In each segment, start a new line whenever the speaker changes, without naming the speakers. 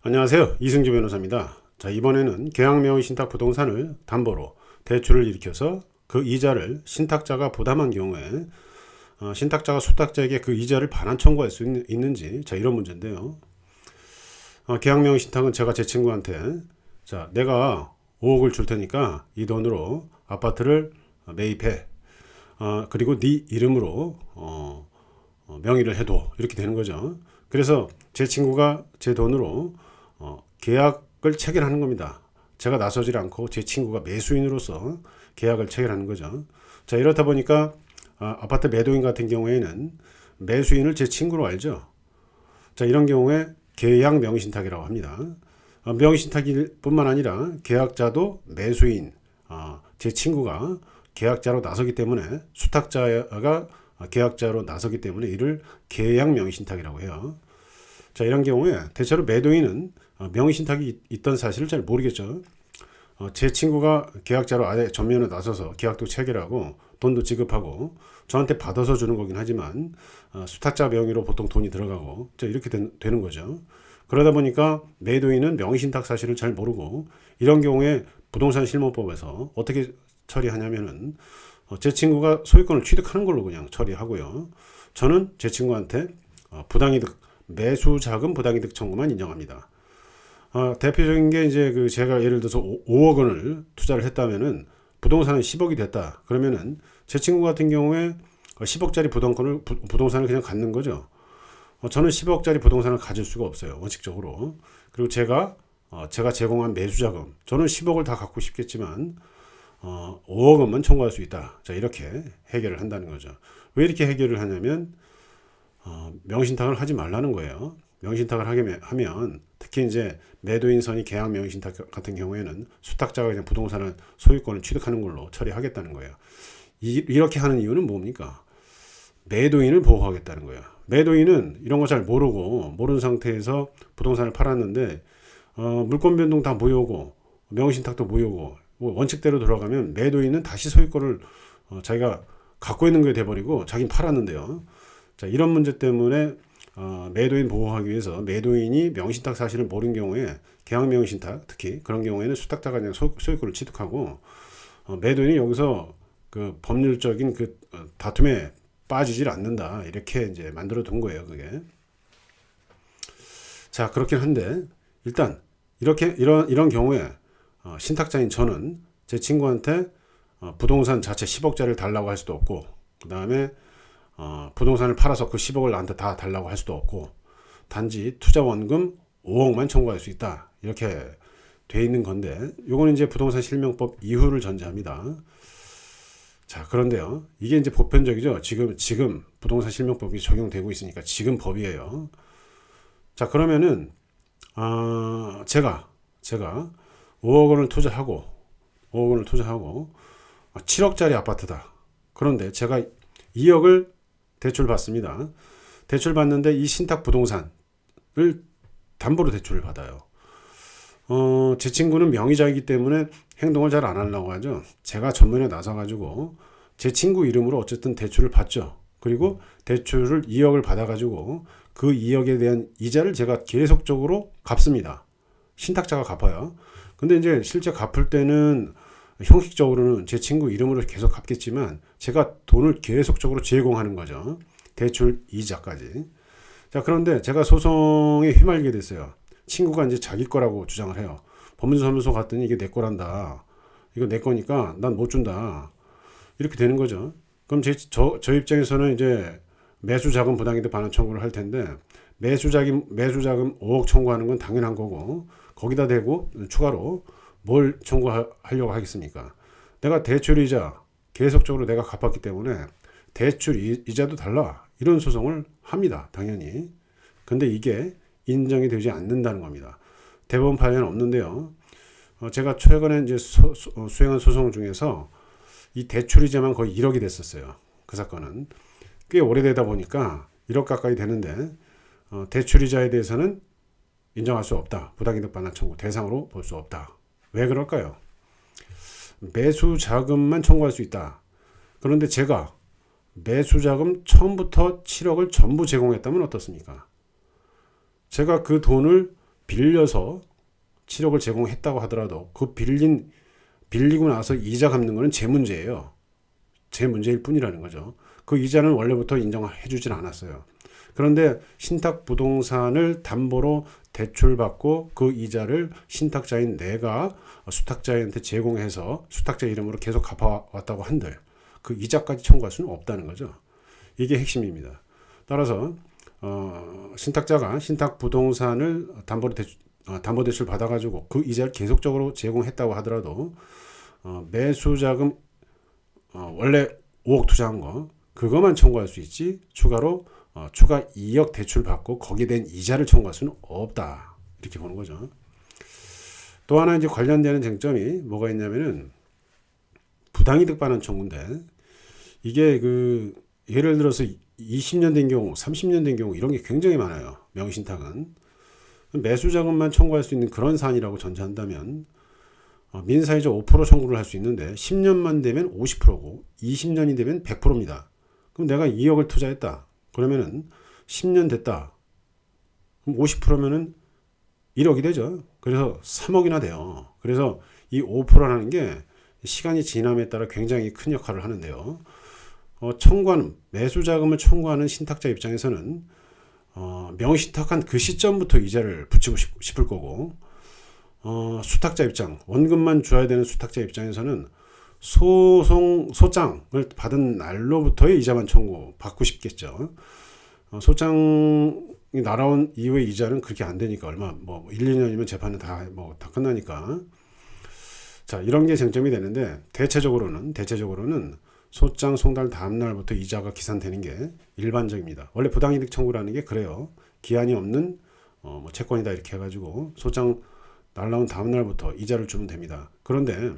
안녕하세요. 이승주 변호사입니다. 자, 이번에는 계약명의 신탁 부동산을 담보로 대출을 일으켜서 그 이자를 신탁자가 부담한 경우에 신탁자가 수탁자에게 그 이자를 반환 청구할 수 있는지, 자, 이런 문제인데요. 계약명의 신탁은 제가 제 친구한테, 자, 내가 5억을 줄 테니까 이 돈으로 아파트를 매입해. 그리고 네 이름으로 명의를 해둬. 이렇게 되는 거죠. 그래서 제 친구가 제 돈으로 계약을 체결하는 겁니다. 제가 나서질 않고 제 친구가 매수인으로서 계약을 체결하는 거죠. 자, 이렇다 보니까 아파트 매도인 같은 경우에는 매수인을 제 친구로 알죠. 자, 이런 경우에 계약 명의신탁이라고 합니다. 명의신탁일 뿐만 아니라 계약자도 매수인, 제 친구가 계약자로 나서기 때문에 수탁자가 계약자로 나서기 때문에 이를 계약 명의신탁이라고 해요. 자, 이런 경우에 대체로 매도인은 명의신탁이 있던 사실을 잘 모르겠죠. 제 친구가 계약자로 아예 전면에 나서서 계약도 체결하고 돈도 지급하고 저한테 받아서 주는 거긴 하지만 수탁자 명의로 보통 돈이 들어가고 이렇게 되는 거죠. 그러다 보니까 매도인은 명의신탁 사실을 잘 모르고 이런 경우에 부동산 실무법에서 어떻게 처리하냐면은 제 친구가 소유권을 취득하는 걸로 그냥 처리하고요. 저는 제 친구한테 부당이득, 매수자금 부당이득 청구만 인정합니다. 대표적인 게 이제 제가 예를 들어서 5억 원을 투자를 했다면은 부동산은 10억이 됐다. 그러면은 제 친구 같은 경우에 10억짜리 부동산을 그냥 갖는 거죠. 저는 10억짜리 부동산을 가질 수가 없어요. 원칙적으로. 그리고 제가 제공한 매수자금, 저는 10억을 다 갖고 싶겠지만 5억 원만 청구할 수 있다. 자, 이렇게 해결을 한다는 거죠. 왜 이렇게 해결을 하냐면 명의신탁을 하지 말라는 거예요. 명의신탁을 하면 특히 이제 매도인 선이 계약 명의신탁 같은 경우에는 수탁자가 그냥 부동산을 소유권을 취득하는 걸로 처리하겠다는 거예요. 이렇게 하는 이유는 뭡니까? 매도인을 보호하겠다는 거예요. 매도인은 이런 거 잘 모르는 상태에서 부동산을 팔았는데 물권 변동 다 무효고 명의신탁도 무효고 원칙대로 돌아가면 매도인은 다시 소유권을 자기가 갖고 있는 게 돼버리고 자기는 팔았는데요. 자, 이런 문제 때문에 매도인 보호하기 위해서 매도인이 명의신탁 사실을 모르는 경우에 계약 명의신탁 특히 그런 경우에는 수탁자가 그냥 소유권을 취득하고 매도인이 여기서 그 법률적인 그 다툼에 빠지질 않는다 이렇게 이제 만들어 둔 거예요 그게. 자, 그렇긴 한데 일단 이런 경우에 신탁자인 저는 제 친구한테 부동산 자체 10억짜리를 달라고 할 수도 없고 그 다음에 부동산을 팔아서 그 10억을 나한테 다 달라고 할 수도 없고 단지 투자 원금 5억만 청구할 수 있다 이렇게 돼 있는 건데 요거는 이제 부동산 실명법 이후를 전제합니다. 자, 그런데요 이게 이제 보편적이죠. 지금 부동산 실명법이 적용되고 있으니까 지금 법이에요. 자, 그러면은 제가 5억 원을 투자하고 7억짜리 아파트다. 그런데 제가 2억을 대출 받습니다. 대출 받는데 이 신탁 부동산을 담보로 대출을 받아요. 제 친구는 명의자이기 때문에 행동을 잘 안 하려고 하죠. 제가 전면에 나서가지고 제 친구 이름으로 어쨌든 대출을 받죠. 그리고 대출을 2억을 받아가지고 그 2억에 대한 이자를 제가 계속적으로 갚습니다. 신탁자가 갚아요. 근데 이제 실제 갚을 때는 형식적으로는 제 친구 이름으로 계속 갚겠지만 제가 돈을 계속적으로 제공하는 거죠. 대출 이자까지. 자, 그런데 제가 소송에 휘말리게 됐어요. 친구가 이제 자기 거라고 주장을 해요. 법무사무소 갔더니 이게 내 거란다. 이거 내 거니까 난 못 준다. 이렇게 되는 거죠. 그럼 저 입장에서는 이제 매수자금 부당이득 반환 청구를 할 텐데 매수자금 5억 청구하는 건 당연한 거고 거기다 대고 추가로 뭘 청구하려고 하겠습니까? 내가 대출이자 계속적으로 내가 갚았기 때문에 대출 이자도 달라 이런 소송을 합니다. 당연히. 근데 이게 인정이 되지 않는다는 겁니다. 대법원 판례는 없는데요. 제가 최근에 이제 수행한 소송 중에서 이 대출이자만 거의 1억이 됐었어요. 그 사건은 꽤 오래되다 보니까 1억 가까이 되는데 대출이자에 대해서는 인정할 수 없다. 부당이득 반환 청구 대상으로 볼 수 없다. 왜 그럴까요? 매수 자금만 청구할 수 있다. 그런데 제가 매수 자금 처음부터 7억을 전부 제공했다면 어떻습니까? 제가 그 돈을 빌려서 7억을 제공했다고 하더라도 그 빌리고 나서 이자 갚는 거는 제 문제예요. 제 문제일 뿐이라는 거죠. 그 이자는 원래부터 인정해 주진 않았어요. 그런데 신탁부동산을 담보로 대출받고 그 이자를 신탁자인 내가 수탁자한테 제공해서 수탁자 이름으로 계속 갚아왔다고 한들 그 이자까지 청구할 수는 없다는 거죠. 이게 핵심입니다. 따라서 신탁자가 신탁부동산을 담보대출 받아가지고 그 이자를 계속적으로 제공했다고 하더라도 매수자금 원래 5억 투자한 거 그것만 청구할 수 있지 추가로 추가 2억 대출 받고 거기에 대한 이자를 청구할 수는 없다. 이렇게 보는 거죠. 또 하나 이제 관련되는 쟁점이 뭐가 있냐면은 부당이득 반환 청구인데 이게 그 예를 들어서 20년 된 경우, 30년 된 경우 이런 게 굉장히 많아요. 명의신탁은. 매수 자금만 청구할 수 있는 그런 사안이라고 전제한다면 민사이자 5% 청구를 할 수 있는데 10년만 되면 50%고 20년이 되면 100%입니다. 그럼 내가 2억을 투자했다. 그러면은 10년 됐다. 그럼 50%면은 1억이 되죠. 그래서 3억이나 돼요. 그래서 이 5%라는 게 시간이 지남에 따라 굉장히 큰 역할을 하는데요. 청구하는 매수 자금을 청구하는 신탁자 입장에서는 명의신탁한 그 시점부터 이자를 붙이고 싶을 거고 수탁자 입장, 원금만 줘야 되는 수탁자 입장에서는 소장을 받은 날로부터의 이자만 청구받고 싶겠죠. 소장이 날아온 이후의 이자는 그렇게 안 되니까 얼마 1, 2년이면 재판은 다 끝나니까. 자, 이런 게 쟁점이 되는데 대체적으로는 소장 송달 다음 날부터 이자가 기산되는 게 일반적입니다. 원래 부당이득 청구라는 게 그래요. 기한이 없는 채권이다 이렇게 해가지고 소장 날라온 다음 날부터 이자를 주면 됩니다. 그런데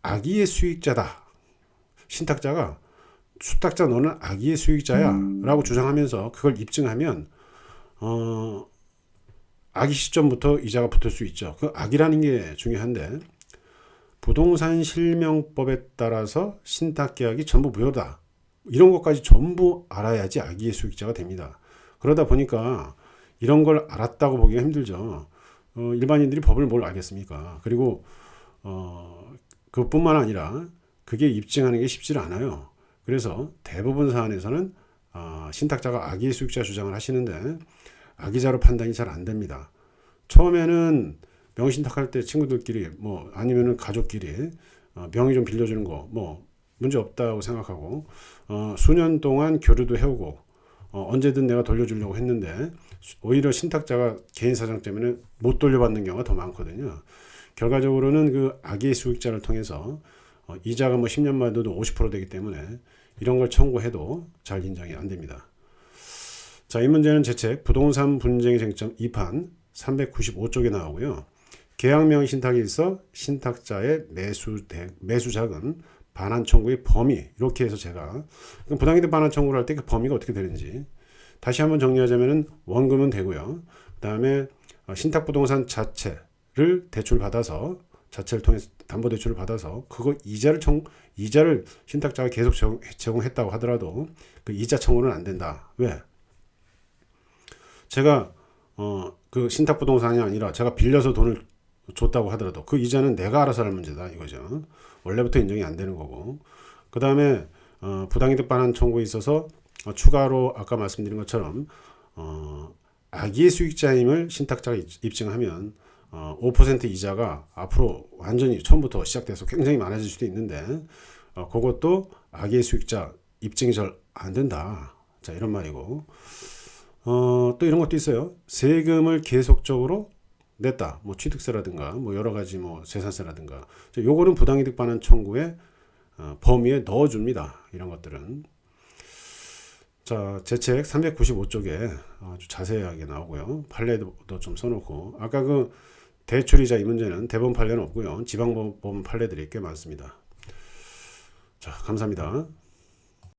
악의의 수익자다. 신탁자가 수탁자 너는 악의의 수익자야 라고 주장하면서 그걸 입증하면 악의 시점부터 이자가 붙을 수 있죠. 그 악이라는 게 중요한데 부동산 실명법에 따라서 신탁계약이 전부 무효다. 이런 것까지 전부 알아야지 악의의 수익자가 됩니다. 그러다 보니까 이런 걸 알았다고 보기가 힘들죠. 일반인들이 법을 뭘 알겠습니까? 그리고 그뿐만 아니라 그게 입증하는 게 쉽지 않아요. 그래서 대부분 사안에서는 신탁자가 악의의 수익자 주장을 하시는데 악의자로 판단이 잘 안 됩니다. 처음에는 명의신탁할 때 친구들끼리 아니면은 가족끼리 명의 좀 빌려주는 거 문제 없다고 생각하고 수년 동안 교류도 해오고 언제든 내가 돌려주려고 했는데 오히려 신탁자가 개인 사정 때문에 못 돌려받는 경우가 더 많거든요. 결과적으로는 그 악의의 수익자를 통해서 이자가 10년만 돼도 50% 되기 때문에 이런 걸 청구해도 잘 인정이 안 됩니다. 자, 이 문제는 제 책 부동산 분쟁의 쟁점 2판 395쪽에 나오고요. 계약명의 신탁에 있어 신탁자의 매수 자금 반환 청구의 범위 이렇게 해서 제가 부당이득 반환 청구를 할 때 그 범위가 어떻게 되는지 다시 한번 정리하자면은 원금은 되고요. 그 다음에 신탁부동산 자체를 대출받아서 자체를 통해서 담보대출을 받아서 그거 이자를 신탁자가 계속 제공했다고 하더라도 그 이자 청구는 안 된다. 왜? 제가 그 신탁부동산이 아니라 제가 빌려서 돈을 줬다고 하더라도 그 이자는 내가 알아서 할 문제다 이거죠. 원래부터 인정이 안 되는 거고. 그 다음에 부당이득 반환 청구에 있어서 추가로 아까 말씀드린 것처럼 악의의 수익자임을 신탁자가 입증하면 5% 이자가 앞으로 완전히 처음부터 시작돼서 굉장히 많아질 수도 있는데 그것도 악의의 수익자 입증이 잘 안 된다. 자, 이런 말이고 또 이런 것도 있어요. 세금을 계속적으로 냈다. 취득세라든가 여러 가지 재산세라든가 요거는 부당이득 반환 청구의 범위에 넣어줍니다. 이런 것들은. 자, 제 책 395쪽에 아주 자세하게 나오고요. 판례도 좀 써놓고 아까 그 대출이자 이 문제는 대법원 판례는 없고요. 지방법원 판례들이 꽤 많습니다. 자, 감사합니다.